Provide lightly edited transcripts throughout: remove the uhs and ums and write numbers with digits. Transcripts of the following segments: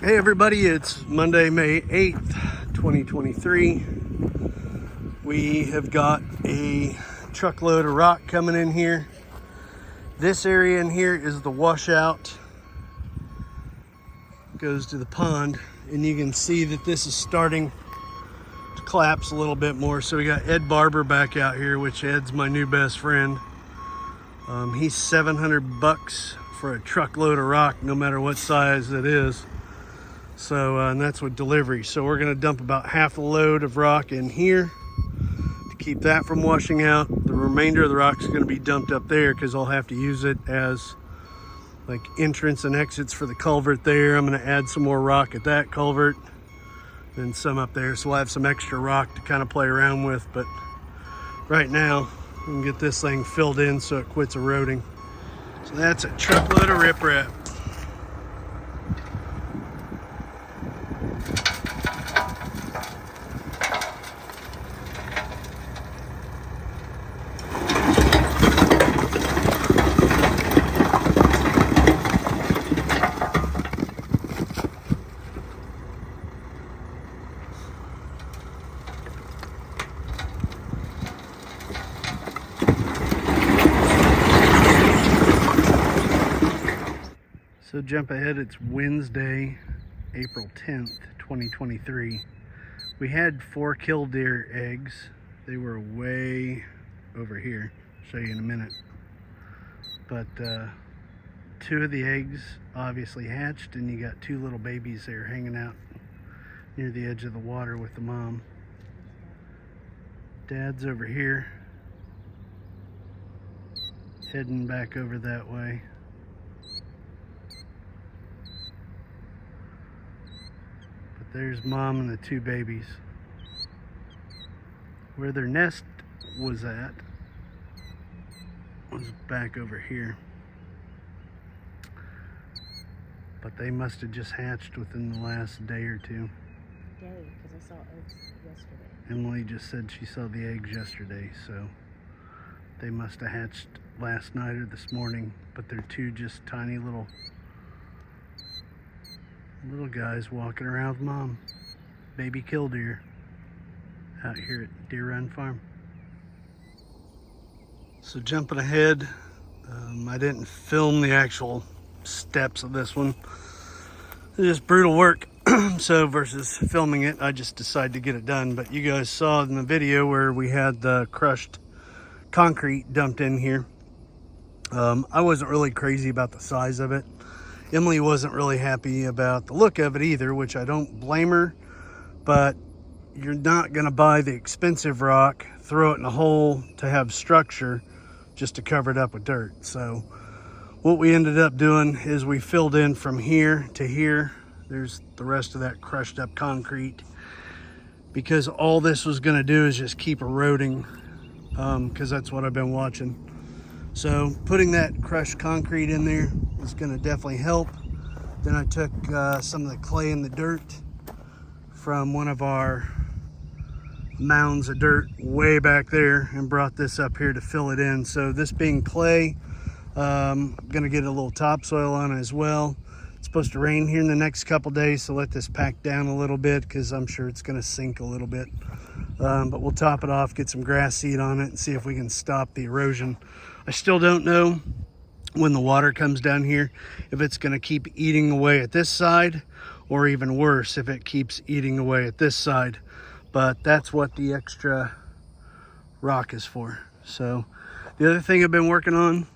Hey everybody, it's Monday, May 8th, 2023. We have got a truckload of rock coming in here. This area in here is the washout. Goes to the pond, and you can see that this is starting to collapse a little bit more. So we got Ed Barber back out here, which Ed's my new best friend. He's $700 for a truckload of rock, no matter what size it is. So, and that's with delivery. So we're gonna dump about half a load of rock in here to keep that from washing out. The remainder of the rock is gonna be dumped up there because I'll have to use it as like entrance and exits for the culvert there. I'm gonna add some more rock at that culvert and some up there. So we'll have some extra rock to kind of play around with. But right now, we can get this thing filled in so it quits eroding. So that's a truckload of riprap. So jump ahead, it's Wednesday, April 10th, 2023. We had 4 Killdeer eggs. They were way over here. I'll show you in a minute. But 2 of the eggs obviously hatched, and you got 2 little babies there hanging out near the edge of the water with the mom. Dad's over here, heading back over that way. There's mom and the 2 babies. Where their nest was at was back over here. But they must have just hatched within the last day or 2. Because I saw eggs yesterday. Emily just said she saw the eggs yesterday, so they must have hatched last night or this morning. But they're 2 just tiny little guys walking around with mom. Baby Killdeer out here at Deer Run Farm. So jumping ahead, I didn't film the actual steps of this one. It's just brutal work. So versus filming it, I just decided to get it done. But you guys saw in the video where we had the crushed concrete dumped in here. I wasn't really crazy about the size of it. Emily wasn't really happy about the look of it either, which I don't blame her, but you're not gonna buy the expensive rock, throw it in a hole to have structure just to cover it up with dirt. So what we ended up doing is we filled in from here to here. There's the rest of that crushed up concrete, because all this was gonna do is just keep eroding, because that's what I've been watching. So putting that crushed concrete in there is going to definitely help. Then I took some of the clay and the dirt from one of our mounds of dirt way back there and brought this up here to fill it in. So this being clay, I'm going to get a little topsoil on it as well. It's supposed to rain here in the next couple days, so let this pack down a little bit because I'm sure it's going to sink a little bit. But we'll top it off, get some grass seed on it, and see if we can stop the erosion. I still don't know when the water comes down here if it's going to keep eating away at this side, or even worse, if it keeps eating away at this side. But that's what the extra rock is for. So the other thing I've been working on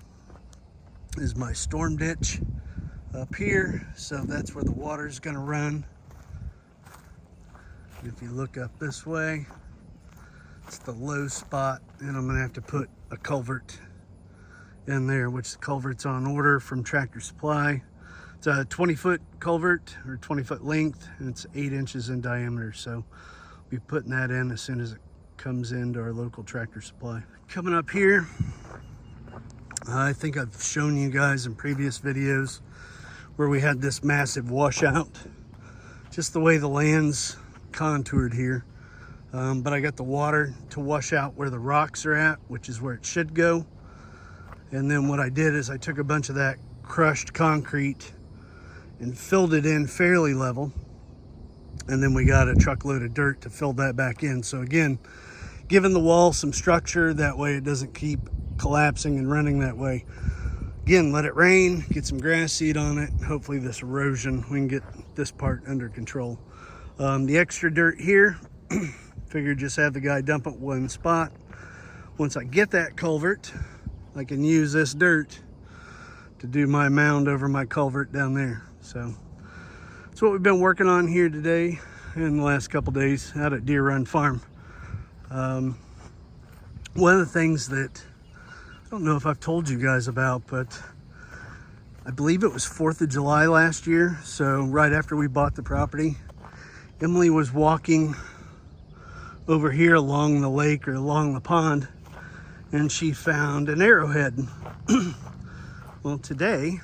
is my storm ditch up here. So that's where the water is going to run. If you look up this way, it's the low spot, and I'm going to have to put a culvert in there, which the culvert's on order from Tractor Supply. It's a 20-foot culvert, or 20-foot length, and it's 8 inches in diameter. So we'll be putting that in as soon as it comes into our local Tractor Supply. Coming up here, I think I've shown you guys in previous videos where we had this massive washout. Just the way the land's contoured here. But I got the water to wash out where the rocks are at, which is where it should go. And then what I did is I took a bunch of that crushed concrete and filled it in fairly level. And then we got a truckload of dirt to fill that back in. So again, giving the wall some structure, that way it doesn't keep collapsing and running that way. Again, let it rain, get some grass seed on it. Hopefully this erosion, we can get this part under control. The extra dirt here, figured just have the guy dump it one spot. Once I get that culvert, I can use this dirt to do my mound over my culvert down there. So that's what we've been working on here today and the last couple days out at Deer Run Farm. One of the things that I don't know if I've told you guys about, but I believe it was 4th of July last year. So right after we bought the property, Emily was walking over here along the lake or along the pond, and she found an arrowhead. Well, today,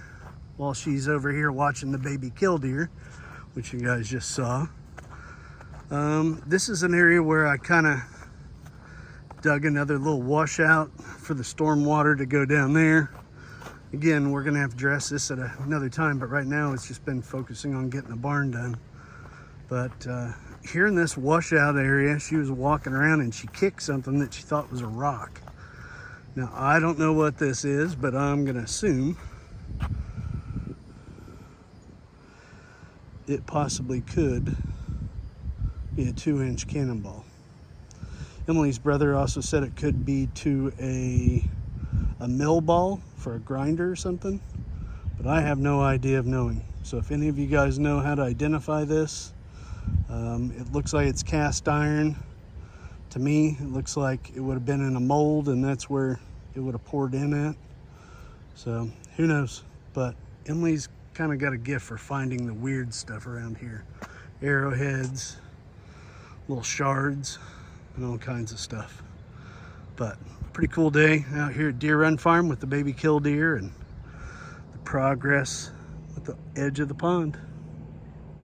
while she's over here watching the baby killdeer, which you guys just saw, this is an area where I kind of dug another little washout for the storm water to go down there. Again, we're gonna have to address this at another time, but right now it's just been focusing on getting the barn done. But here in this washout area, she was walking around and she kicked something that she thought was a rock. Now, I don't know what this is, but I'm gonna assume it possibly could be a 2-inch cannonball. Emily's brother also said it could be to a mill ball for a grinder or something, but I have no idea of knowing. So if any of you guys know how to identify this, it looks like it's cast iron. To me, it looks like it would have been in a mold, and that's where it would have poured in at. So who knows? But Emily's kind of got a gift for finding the weird stuff around here. Arrowheads, little shards, and all kinds of stuff. But pretty cool day out here at Deer Run Farm with the baby killdeer and the progress with the edge of the pond.